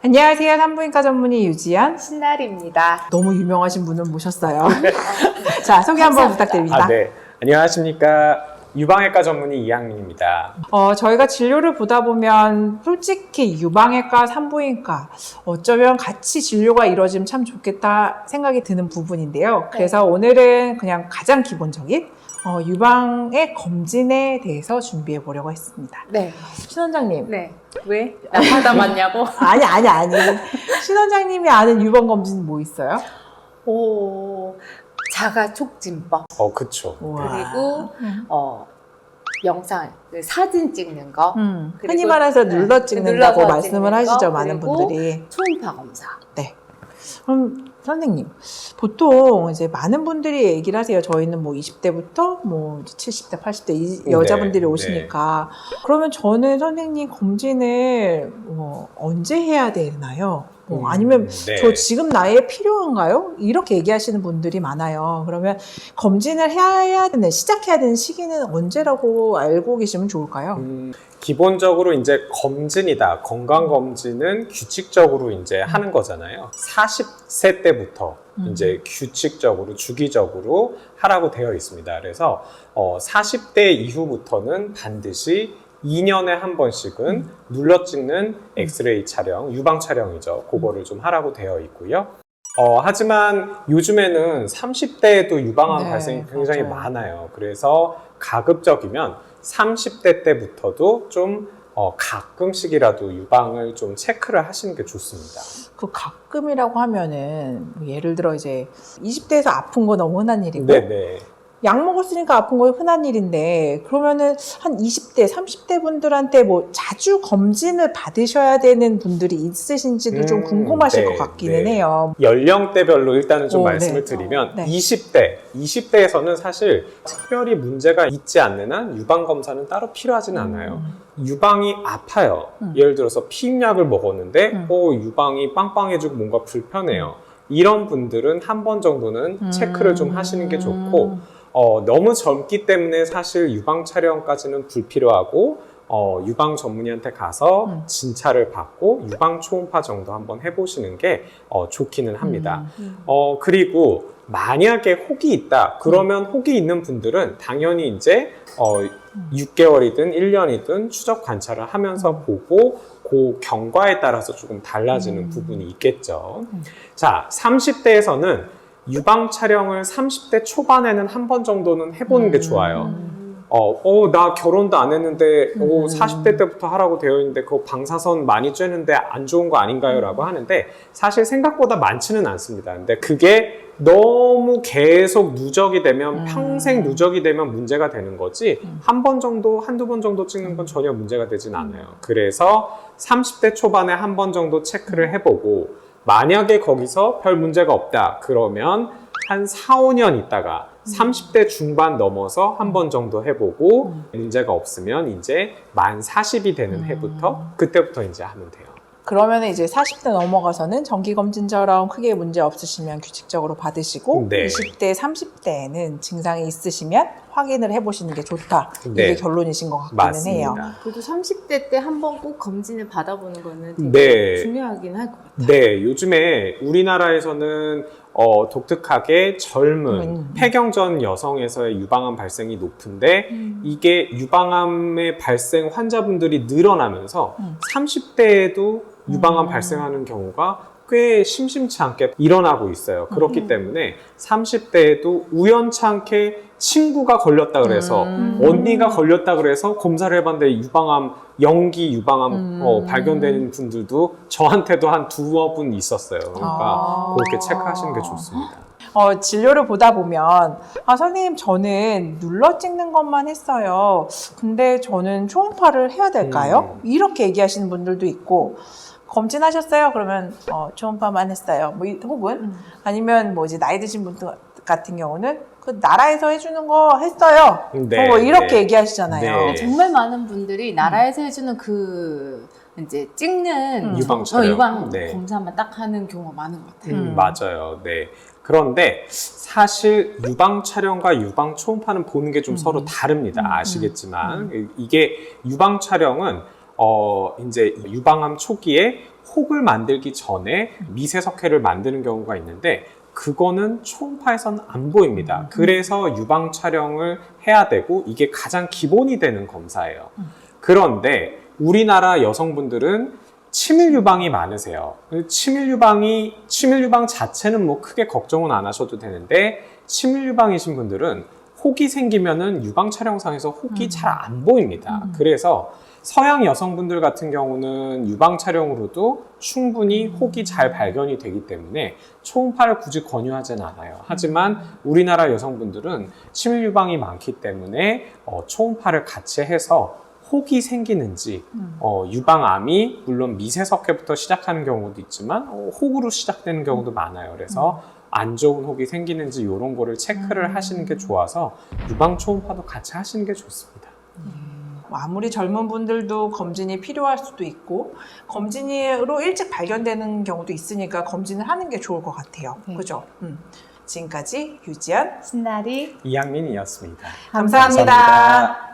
안녕하세요. 산부인과 전문의 유지연. 신나리입니다. 너무 유명하신 분을 모셨어요. 자, 소개 한번 부탁드립니다. 네. 안녕하십니까. 유방외과 전문의 이항민입니다. 저희가 진료를 보다 보면 솔직히 유방외과, 산부인과 어쩌면 같이 진료가 이루어지면 참 좋겠다 생각이 드는 부분인데요. 그래서 오늘은 그냥 가장 기본적인 유방의 검진에 대해서 준비해 보려고 했습니다. 네. 신 원장님. 네. 왜? 나보다 맞냐고? 아니. 신 원장님이 아는 유방 검진 뭐 있어요? 자가촉진법. 그쵸. 우와. 그리고 영상, 사진 찍는 거. 그리고 흔히 말해서 눌러 찍는다고 눌러서 말씀을 찍는 하시죠, 거, 많은 그리고 분들이. 초음파 검사. 네. 그럼 선생님, 보통 이제 많은 분들이 얘기를 하세요. 저희는 뭐 20대부터 뭐 70대, 80대 여자분들이 오시니까. 그러면 저는 선생님 검진을 언제 해야 되나요? 아니면 저 지금 나이에 필요한가요? 이렇게 얘기하시는 분들이 많아요. 그러면 검진을 해야 되는, 시작해야 되는 시기는 언제라고 알고 계시면 좋을까요? 기본적으로 이제 검진이다. 건강검진은 규칙적으로 이제 하는 거잖아요. 40세 때부터 이제 규칙적으로, 주기적으로 하라고 되어 있습니다. 그래서 40대 이후부터는 반드시 2년에 한 번씩은 눌러 찍는 엑스레이 촬영, 유방 촬영이죠. 그거를 좀 하라고 되어 있고요. 하지만 요즘에는 30대에도 유방암 발생이 굉장히 많아요. 그래서 가급적이면 30대 때부터도 좀 가끔씩이라도 유방을 좀 체크를 하시는 게 좋습니다. 그 가끔이라고 하면은 예를 들어 이제 20대에서 아픈 거 너무 흔한 일이고 네네. 약 먹었으니까 아픈 거 흔한 일인데 그러면은 한 20대, 30대 분들한테 뭐 자주 검진을 받으셔야 되는 분들이 있으신지도 좀 궁금하실 것 같기는 해요. 연령대별로 일단은 좀 말씀을 드리면 20대에서는 사실 특별히 문제가 있지 않는 한 유방검사는 따로 필요하지는 않아요. 유방이 아파요. 예를 들어서 피임약을 먹었는데 유방이 빵빵해지고 뭔가 불편해요. 이런 분들은 한 번 정도는 체크를 좀 하시는 게 좋고 너무 젊기 때문에 사실 유방 촬영까지는 불필요하고 유방 전문의한테 가서 진찰을 받고 유방 초음파 정도 한번 해보시는 게 좋기는 합니다. 그리고 만약에 혹이 있다 그러면 혹이 있는 분들은 당연히 이제 6개월이든 1년이든 추적 관찰을 하면서 보고 그 경과에 따라서 조금 달라지는 부분이 있겠죠. 자, 30대에서는 유방 촬영을 30대 초반에는 한 번 정도는 해보는 게 좋아요. 나 결혼도 안 했는데 40대 때부터 하라고 되어 있는데 그거 방사선 많이 쬐는데 안 좋은 거 아닌가요? 라고 하는데 사실 생각보다 많지는 않습니다. 근데 그게 너무 계속 누적이 되면 평생 누적이 되면 문제가 되는 거지 한 번 정도, 한두 번 정도 찍는 건 전혀 문제가 되진 않아요. 그래서 30대 초반에 한 번 정도 체크를 해보고 만약에 거기서 별 문제가 없다 그러면 한 4, 5년 있다가 30대 중반 넘어서 한 번 정도 해보고 문제가 없으면 이제 만 40이 되는 해부터 그때부터 이제 하면 돼요. 그러면 이제 40대 넘어가서는 정기검진처럼 크게 문제 없으시면 규칙적으로 받으시고 20대, 30대에는 증상이 있으시면 확인을 해보시는 게 좋다. 이게 결론이신 것 같기는 맞습니다. 해요. 그래도 30대 때 한 번 꼭 검진을 받아보는 거는 되게 중요하긴 할 것 같아요. 네, 요즘에 우리나라에서는 독특하게 젊은 폐경전 여성에서의 유방암 발생이 높은데 이게 유방암의 발생 환자분들이 늘어나면서 30대에도 유방암 발생하는 경우가 꽤 심심치 않게 일어나고 있어요. 그렇기 때문에 30대에도 우연찮게 친구가 걸렸다 그래서 언니가 걸렸다 그래서 검사를 해봤는데 유방암, 연기 유방암 발견되는 분들도 저한테도 한 두어 분 있었어요. 그러니까 그렇게 체크하시는 게 좋습니다. 진료를 보다 보면 선생님 저는 눌러 찍는 것만 했어요. 근데 저는 초음파를 해야 될까요? 이렇게 얘기하시는 분들도 있고 검진하셨어요? 그러면 초음파만 했어요. 뭐 혹은 아니면 뭐 이제 나이 드신 분들 같은 경우는 그 나라에서 해주는 거 했어요. 뭐 이렇게 얘기하시잖아요. 정말 많은 분들이 나라에서 해주는 그 이제 찍는 유방 촬영, 유방 검사만 딱 하는 경우가 많은 것 같아요. 맞아요. 네. 그런데 사실 유방 촬영과 유방 초음파는 보는 게 좀 서로 다릅니다. 아시겠지만 이게 유방 촬영은 이제 유방암 초기에 혹을 만들기 전에 미세석회를 만드는 경우가 있는데 그거는 초음파에서는 안 보입니다. 그래서 유방 촬영을 해야 되고 이게 가장 기본이 되는 검사예요. 그런데 우리나라 여성분들은 치밀 유방이 많으세요. 치밀 유방 자체는 뭐 크게 걱정은 안 하셔도 되는데 치밀 유방이신 분들은 혹이 생기면은 유방 촬영상에서 혹이 잘 안 보입니다. 그래서 서양 여성분들 같은 경우는 유방 촬영으로도 충분히 혹이 잘 발견이 되기 때문에 초음파를 굳이 권유하진 않아요. 하지만 우리나라 여성분들은 치밀 유방이 많기 때문에 초음파를 같이 해서 혹이 생기는지 유방암이 물론 미세석회부터 시작하는 경우도 있지만 혹으로 시작되는 경우도 많아요. 그래서 안 좋은 혹이 생기는지 이런 거를 체크를 하시는 게 좋아서 유방 초음파도 같이 하시는 게 좋습니다. 아무리 젊은 분들도 검진이 필요할 수도 있고 검진으로 일찍 발견되는 경우도 있으니까 검진을 하는 게 좋을 것 같아요. 네. 그죠? 지금까지 유지연, 신나리 이양민이었습니다. 감사합니다.